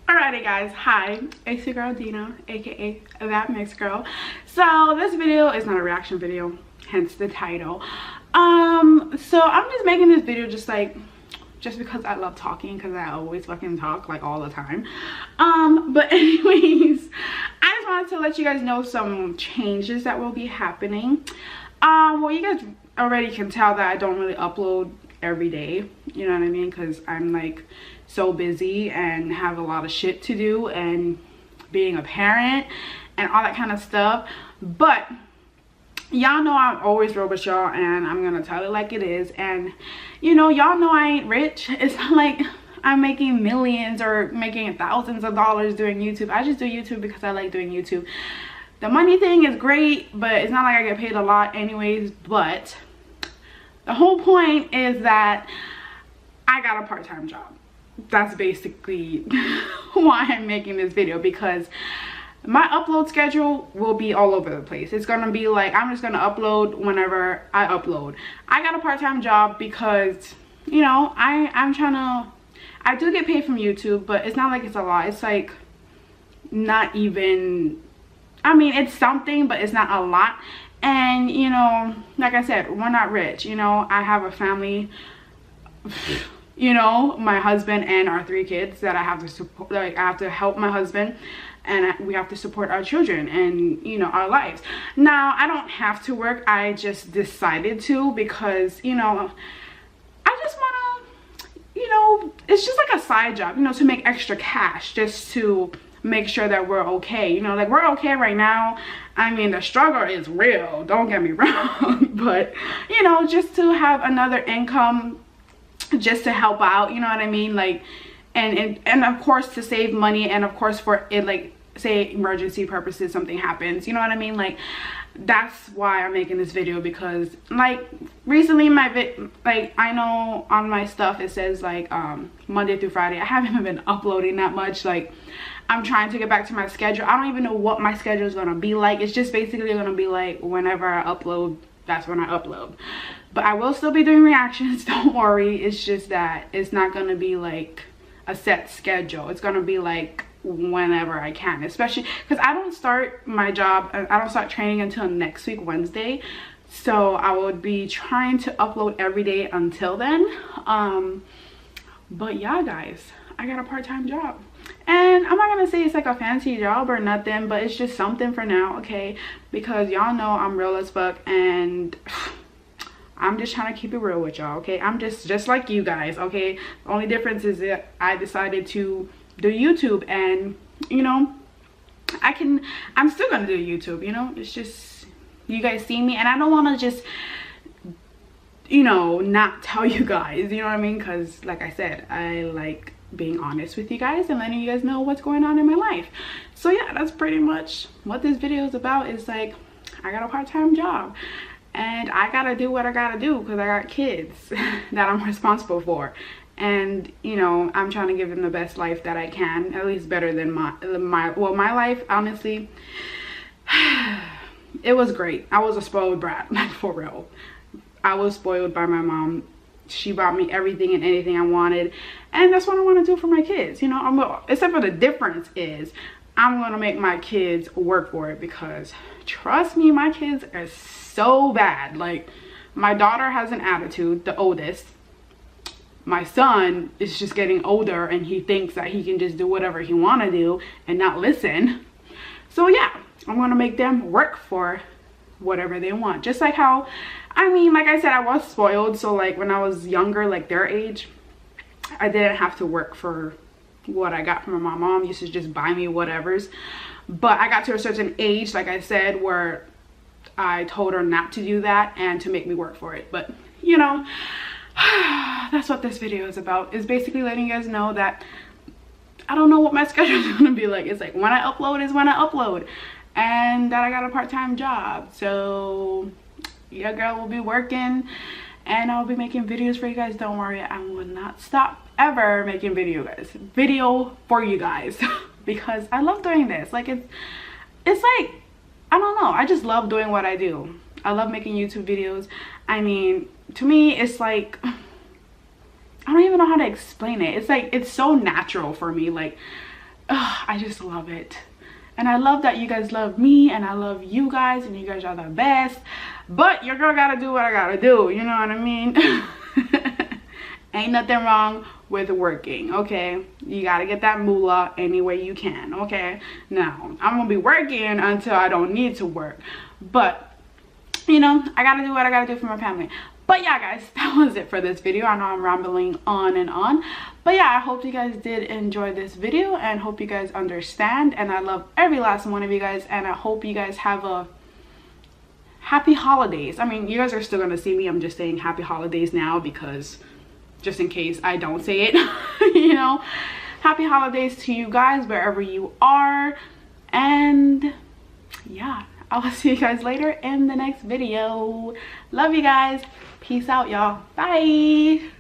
Alrighty guys, hi, it's your girl Dina, aka That Mixed Girl. So this video is not a reaction video, hence the title. So I'm just making this video just because I love talking, because I always fucking talk like all the time. But anyways, I just wanted to let you guys know some changes that will be happening. Well, you guys already can tell that I don't really upload every day, you know what I mean, because I'm like so busy and have a lot of shit to do and being a parent and all that kind of stuff. But y'all know I'm always real with y'all, and I'm gonna tell it like it is. And you know, y'all know I ain't rich. It's not like I'm making millions or making thousands of dollars doing YouTube. I just do YouTube because I like doing YouTube. The money thing is great, but it's not like I get paid a lot anyways. But the whole point is that I got a part-time job. That's basically why I'm making this video, because my upload schedule will be all over the place. It's gonna be like, I'm just gonna upload whenever I upload. I got a part-time job because, you know, I do get paid from YouTube, but it's not like it's a lot. It's like not even, I mean, it's something, but it's not a lot. And you know, like I said, we're not rich. You know, I have a family, you know, my husband and our 3 kids that I have to support. Like, I have to help my husband, and we have to support our children and, you know, our lives. Now, I don't have to work. I just decided to because, you know, I just want to, you know, it's just like a side job, you know, to make extra cash, just to make sure that we're okay. You know, like, we're okay right now. I mean, the struggle is real, don't get me wrong, but you know, just to have another income, just to help out, you know what I mean, like, and of course to save money, and of course for it, like, say emergency purposes, something happens, you know what I mean. Like, that's why I'm making this video, because like recently like, I know on my stuff it says like Monday through Friday. I haven't even been uploading that much. Like, I'm trying to get back to my schedule. I don't even know what my schedule is gonna be like. It's just basically gonna be like, whenever I upload, that's when I upload. But I will still be doing reactions, don't worry. It's just that it's not gonna be like a set schedule. It's gonna be like whenever I can, especially because I don't start my job, I don't start training until next week, Wednesday. So I would be trying to upload every day until then. But yeah, guys, I got a part-time job, and I'm not gonna say it's like a fancy job or nothing, but it's just something for now, okay? Because y'all know I'm real as fuck, and I'm just trying to keep it real with y'all, okay? I'm just like you guys, okay? The only difference is that I decided to do YouTube, and you know, I'm still gonna do YouTube, you know. It's just, you guys see me, and I don't want to just, you know, not tell you guys, you know what I mean, because like I said, I like being honest with you guys and letting you guys know what's going on in my life. So yeah, that's pretty much what this video is about. Is like, I got a part-time job, and I gotta do what I gotta do because I got kids that I'm responsible for. And you know, I'm trying to give them the best life that I can, at least better than my life, honestly. It was great. I was a spoiled brat, like, for real. I was spoiled by my mom. She bought me everything and anything I wanted, and that's what I want to do for my kids, you know. Except for the difference is I'm gonna make my kids work for it, because trust me, my kids are so bad. Like, my daughter has an attitude, the oldest. My son is just getting older, and he thinks that he can just do whatever he want to do and not listen. So yeah, I'm gonna make them work for whatever they want. Just like how, I mean, like I said, I was spoiled. So like, when I was younger, like their age, I didn't have to work for what I got from my mom. Used to just buy me whatevers. But I got to a certain age, like I said, where I told her not to do that and to make me work for it. But you know, that's what this video is about. Is basically letting you guys know that I don't know what my schedule is gonna be like. It's like, when I upload is when I upload, and that I got a part-time job. So your girl will be working, and I'll be making videos for you guys. Don't worry, I will not stop ever making video for you guys because I love doing this. Like, it's like, I don't know, I just love doing what I do. I love making YouTube videos. I mean, to me, it's like, I don't even know how to explain it. It's like, it's so natural for me. Like, I just love it. And I love that you guys love me, and I love you guys, and you guys are the best. But your girl gotta do what I gotta do, you know what I mean? Ain't nothing wrong with working, okay? You gotta get that moolah any way you can, okay? Now, I'm gonna be working until I don't need to work. But, you know, I gotta do what I gotta do for my family. But yeah, guys, that was it for this video. I know I'm rambling on and on. But yeah, I hope you guys did enjoy this video, and hope you guys understand. And I love every last one of you guys. And I hope you guys have a happy holidays. I mean, you guys are still gonna see me. I'm just saying happy holidays now, because just in case I don't say it, you know. Happy holidays to you guys wherever you are. And yeah, I will see you guys later in the next video. Love you guys. Peace out, y'all. Bye.